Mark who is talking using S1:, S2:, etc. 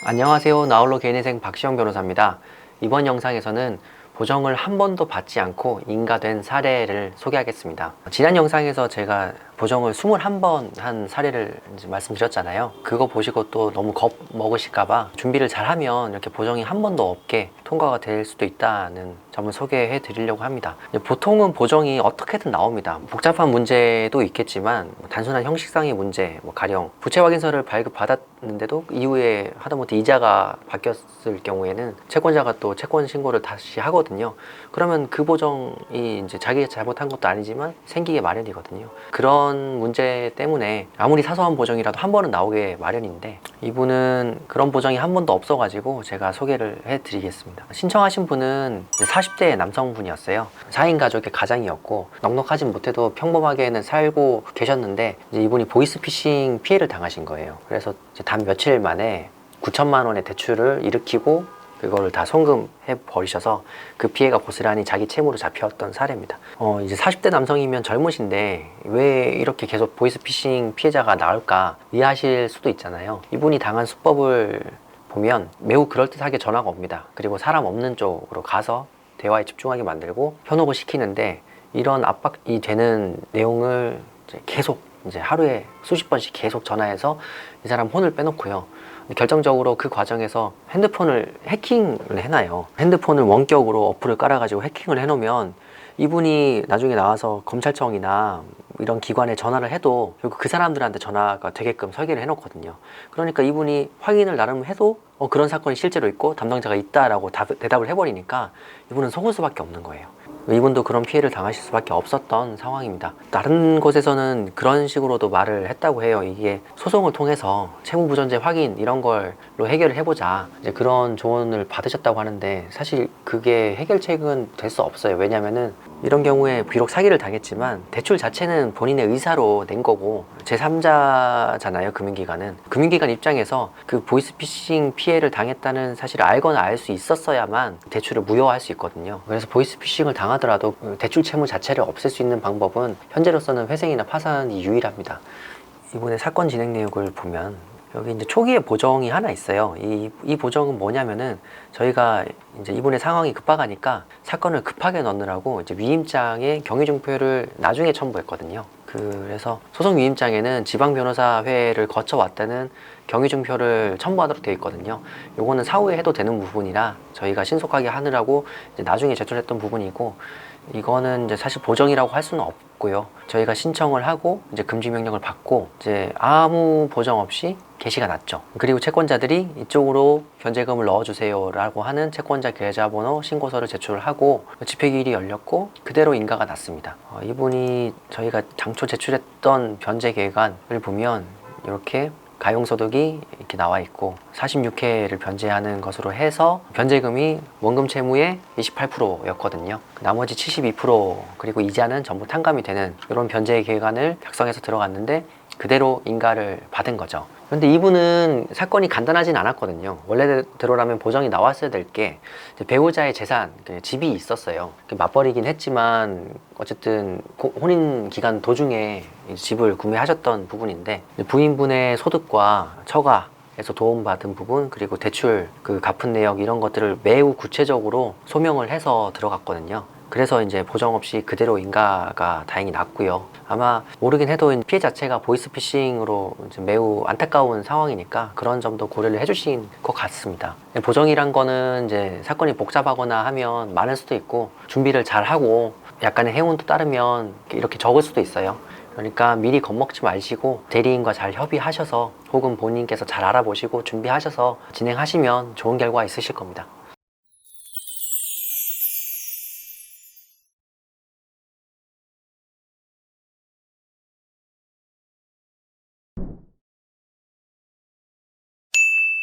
S1: 안녕하세요. 나홀로 개인회생 박시영 변호사입니다. 이번 영상에서는 보정을 한 번도 받지 않고 인가된 사례를 소개하겠습니다. 지난 영상에서 제가 보정을 21번 한 사례를 이제 말씀드렸잖아요. 그거 보시고 또 너무 겁 먹으실까봐 준비를 잘하면 이렇게 보정이 한 번도 없게 통과가 될 수도 있다는 점을 소개해 드리려고 합니다. 보통은 보정이 어떻게든 나옵니다. 복잡한 문제도 있겠지만 단순한 형식상의 문제, 가령 부채 확인서를 발급받았는데도 이후에 하다못해 이자가 바뀌었을 경우에는 채권자가 또 채권 신고를 다시 하거든요. 그러면 그 보정이 이제 자기가 잘못한 것도 아니지만 생기게 마련이거든요. 그런 문제 때문에 아무리 사소한 보정이라도 한 번은 나오게 마련인데, 이분은 그런 보정이 한 번도 없어가지고 제가 소개를 해드리겠습니다. 신청하신 분은 40대 남성분이었어요. 4인 가족의 가장이었고 넉넉하진 못해도 평범하게는 살고 계셨는데, 이제 이분이 보이스피싱 피해를 당하신 거예요. 그래서 이제 단 며칠 만에 9천만 원의 대출을 일으키고 그거를 다 송금해 버리셔서 그 피해가 고스란히 자기 채무로 잡혔던 사례입니다. 이제 40대 남성이면 젊으신데 왜 이렇게 계속 보이스피싱 피해자가 나올까 이해하실 수도 있잖아요. 이분이 당한 수법을 보면 매우 그럴듯하게 전화가 옵니다. 그리고 사람 없는 쪽으로 가서 대화에 집중하게 만들고 현혹을 시키는데, 이런 압박이 되는 내용을 계속 이제 하루에 수십 번씩 계속 전화해서 이 사람 혼을 빼놓고요. 결정적으로 그 과정에서 핸드폰을 해킹을 해놔요. 핸드폰을 원격으로 어플을 깔아가지고 해킹을 해놓으면 이분이 나중에 나와서 검찰청이나 이런 기관에 전화를 해도 결국 그 사람들한테 전화가 되게끔 설계를 해놓거든요. 그러니까 이분이 확인을 나름 해도 그런 사건이 실제로 있고 담당자가 있다라고 대답을 해버리니까 이분은 속을 수밖에 없는 거예요. 이분도 그런 피해를 당하실 수밖에 없었던 상황입니다. 다른 곳에서는 그런 식으로도 말을 했다고 해요. 이게 소송을 통해서 채무부전제 확인 이런 걸로 해결을 해보자, 이제 그런 조언을 받으셨다고 하는데, 사실 그게 해결책은 될 수 없어요. 왜냐면은 이런 경우에 비록 사기를 당했지만 대출 자체는 본인의 의사로 낸 거고 제3자잖아요. 금융기관 입장에서 그 보이스피싱 피해를 당했다는 사실을 알거나 알 수 있었어야만 대출을 무효화할 수 있거든요. 그래서 보이스피싱을 당하더라도 대출 채무 자체를 없앨 수 있는 방법은 현재로서는 회생이나 파산이 유일합니다. 이번에 사건 진행 내역을 보면 여기 이제 초기에 보정이 하나 있어요. 이 보정은 뭐냐면은, 저희가 이제 이분의 상황이 급박하니까 사건을 급하게 넣느라고 이제 위임장에 경위증표를 나중에 첨부했거든요. 그래서 소송 위임장에는 지방변호사회를 거쳐왔다는 경위증표를 첨부하도록 되어 있거든요. 요거는 사후에 해도 되는 부분이라 저희가 신속하게 하느라고 이제 나중에 제출했던 부분이고, 이거는 이제 사실 보정이라고 할 수는 없고요. 저희가 신청을 하고 이제 금지 명령을 받고 이제 아무 보정 없이 게시가 났죠. 그리고 채권자들이 이쪽으로 변제금을 넣어주세요 라고 하는 채권자 계좌번호 신고서를 제출을 하고 집행기일이 열렸고 그대로 인가가 났습니다. 이분이 저희가 당초 제출했던 변제 계획안을 보면 이렇게 가용소득이 이렇게 나와 있고 46회를 변제하는 것으로 해서 변제금이 원금 채무의 28%였거든요. 나머지 72% 그리고 이자는 전부 탕감이 되는 이런 변제 계획안을 작성해서 들어갔는데 그대로 인가를 받은 거죠. 그런데 이분은 사건이 간단하진 않았거든요. 원래대로라면 보정이 나왔어야 될 게 배우자의 재산, 집이 있었어요. 맞벌이긴 했지만 어쨌든 혼인 기간 도중에 집을 구매하셨던 부분인데, 부인분의 소득과 처가에서 도움받은 부분, 그리고 대출 그 갚은 내역 이런 것들을 매우 구체적으로 소명을 해서 들어갔거든요. 그래서 이제 보정 없이 그대로 인가가 다행히 났고요. 아마 모르긴 해도 피해 자체가 보이스피싱으로 이제 매우 안타까운 상황이니까 그런 점도 고려를 해주신 것 같습니다. 보정이란 거는 이제 사건이 복잡하거나 하면 많을 수도 있고 준비를 잘 하고 약간의 행운도 따르면 이렇게 적을 수도 있어요. 그러니까 미리 겁먹지 마시고 대리인과 잘 협의하셔서 혹은 본인께서 잘 알아보시고 준비하셔서 진행하시면 좋은 결과 있으실 겁니다.